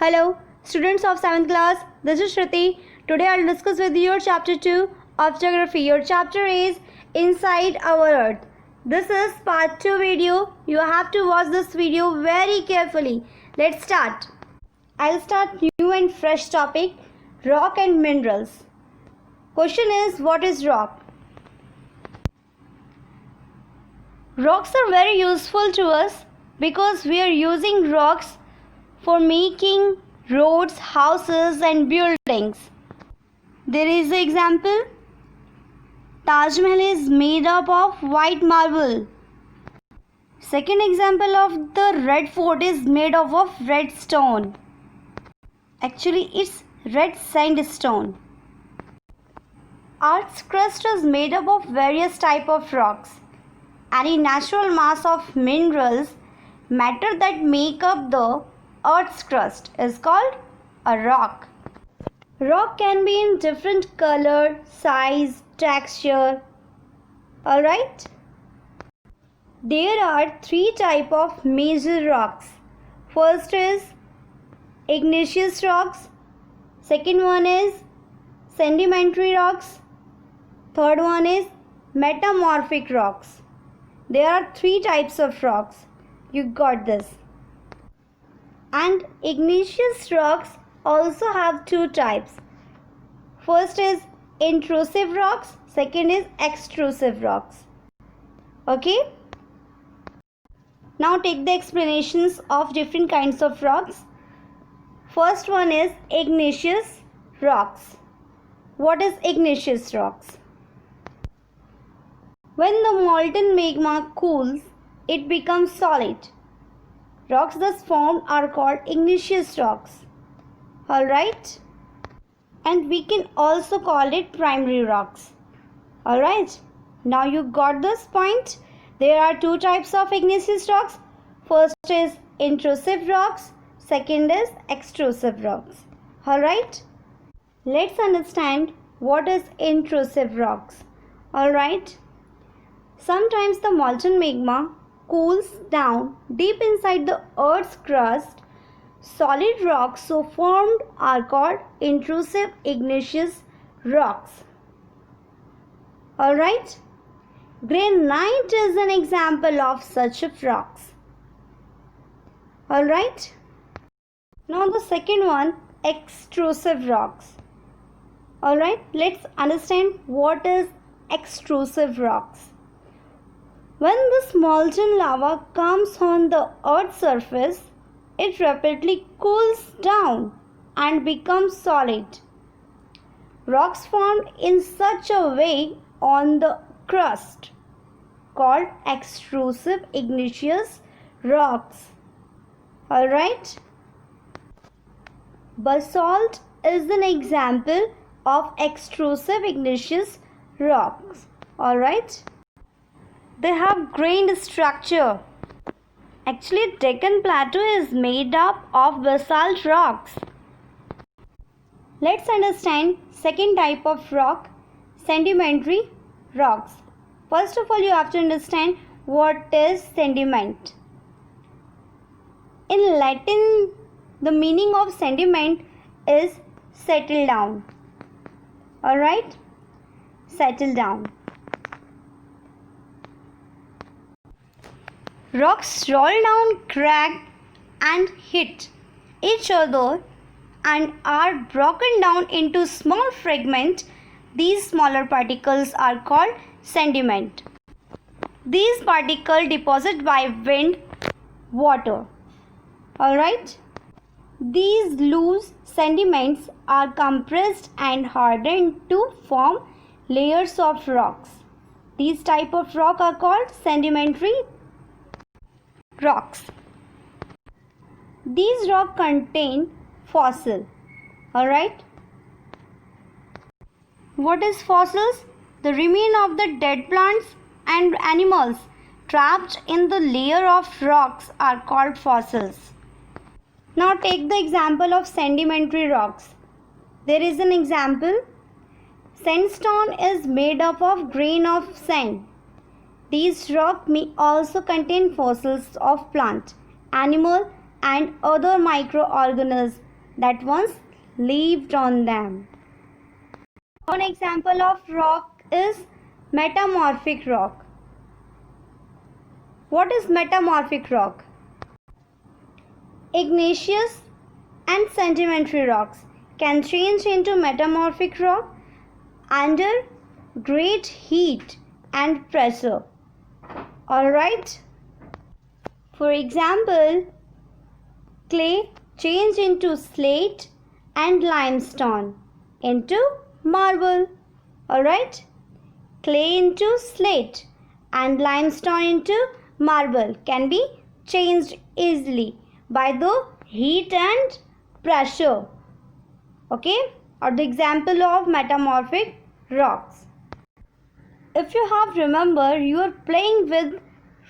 Hello, students of 7th class. This is Shruti. Today I'll discuss with you your chapter 2 of geography. Your chapter is Inside Our Earth. This is part 2 video. You have to watch this video very carefully. Let's start. I'll start new and fresh topic, rock and minerals. Question is, what is rock? Rocks are very useful to us because we are using rocks for making roads, houses and buildings. There is an example. Taj Mahal is made up of white marble. Second example of the red fort is made up of red stone. Actually, it's red sandstone. Earth's crust is made up of various types of rocks. Any natural mass of minerals, matter that make up the Earth's crust is called a rock. Rock can be in different color, size, texture. Alright? There are three types of major rocks. First is igneous rocks. Second one is sedimentary rocks. Third one is metamorphic rocks. There are three types of rocks. You got this. And igneous rocks also have two types. First is intrusive rocks, second is extrusive rocks. Okay? Now take the explanations of different kinds of rocks. First one is igneous rocks. What is igneous rocks? When the molten magma cools, it becomes solid. Rocks thus formed are called igneous rocks. Alright? And we can also call it primary rocks. Alright? Now you got this point. There are two types of igneous rocks. First is intrusive rocks. Second is extrusive rocks. Alright? Let's understand what is intrusive rocks. Alright? Sometimes the molten magma cools down deep inside the Earth's crust. Solid rocks so formed are called intrusive igneous rocks. Alright? Granite is an example of such rocks. Alright? Now the second one, extrusive rocks. Alright? Let's understand what is extrusive rocks. When this molten lava comes on the Earth's surface, it rapidly cools down and becomes solid. Rocks formed in such a way on the crust called extrusive igneous rocks. Alright? Basalt is an example of extrusive igneous rocks. Alright? They have grained structure. Actually, Deccan Plateau is made up of basalt rocks. Let's understand second type of rock, sedimentary rocks. First of all, you have to understand what is sediment. In Latin, the meaning of sediment is settle down. Alright? Settle down. Rocks roll down, crack and hit each other and are broken down into small fragments. These smaller particles are called sediment. These particles deposit by wind, water. Alright? These loose sediments are compressed and hardened to form layers of rocks. These type of rock are called sedimentary rocks. These rocks contain fossil. Alright? What is fossils? The remains of the dead plants and animals trapped in the layer of rocks are called fossils. Now take the example of sedimentary rocks. There is an example. Sandstone is made up of grain of sand. These rocks may also contain fossils of plant, animal and other microorganisms that once lived on them. One example of rock is metamorphic rock. What is metamorphic rock? Igneous and sedimentary rocks can change into metamorphic rock under great heat and pressure. Alright? For example, clay change into slate and limestone into marble. Alright? Clay into slate and limestone into marble can be changed easily by the heat and pressure. Okay? Or the example of metamorphic rocks. If you have remember, you are playing with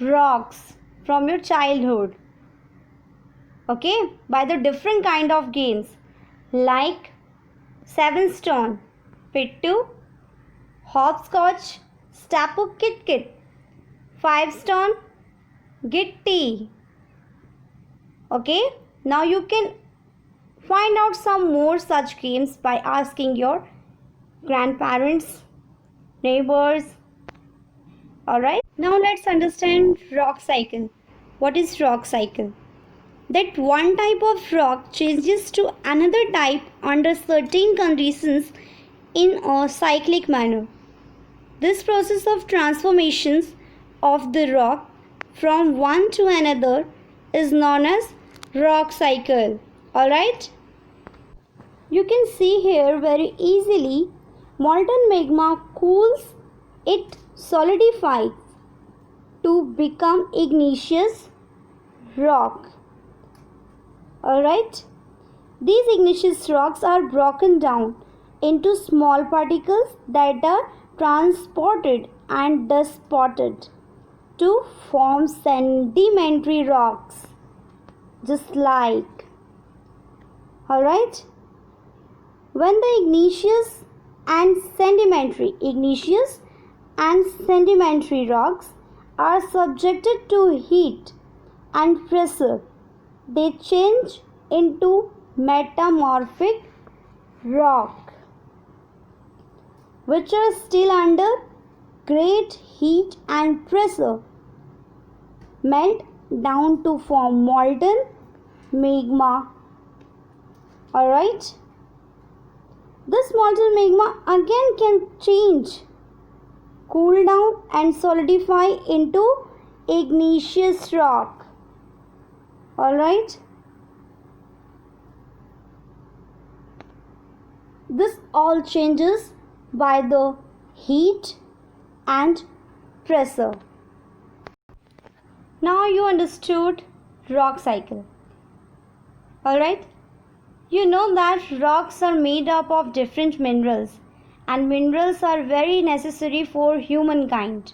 rocks from your childhood. Okay? By the different kind of games like 7 stone, pittu, hopscotch, stapu kit kit, 5 stone, gitti. Okay? Now you can find out some more such games by asking your grandparents, neighbors. Alright? Now let's understand rock cycle. What is rock cycle? That one type of rock changes to another type under certain conditions in a cyclic manner. This process of transformations of the rock from one to another is known as rock cycle. Alright? You can see here very easily molten magma cools, it solidifies to become igneous rock. Alright? These igneous rocks are broken down into small particles that are transported and deposited to form sedimentary rocks. Just like. Alright? When the igneous and sedimentary rocks are subjected to heat and pressure, they change into metamorphic rock, which are still under great heat and pressure, melt down to form molten magma. Alright? This molten magma again can change, cool down and solidify into igneous rock. Alright? This all changes by the heat and pressure. Now you understood rock cycle. Alright? You know that rocks are made up of different minerals, and minerals are very necessary for humankind.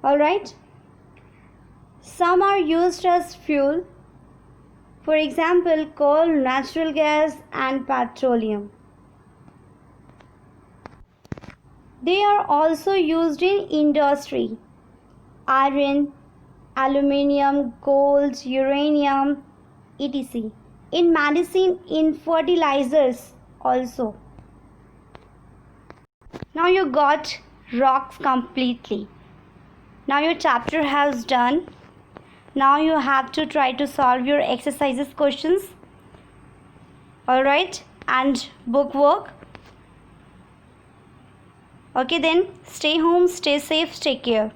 Alright? Some are used as fuel. For example, coal, natural gas and petroleum. They are also used in industry. Iron, aluminium, gold, uranium, etc. In medicine, in fertilizers also. Now you got rocks completely. Now your chapter has done. Now you have to try to solve your exercises questions. Alright? And book work. Okay then, stay home, stay safe, take care.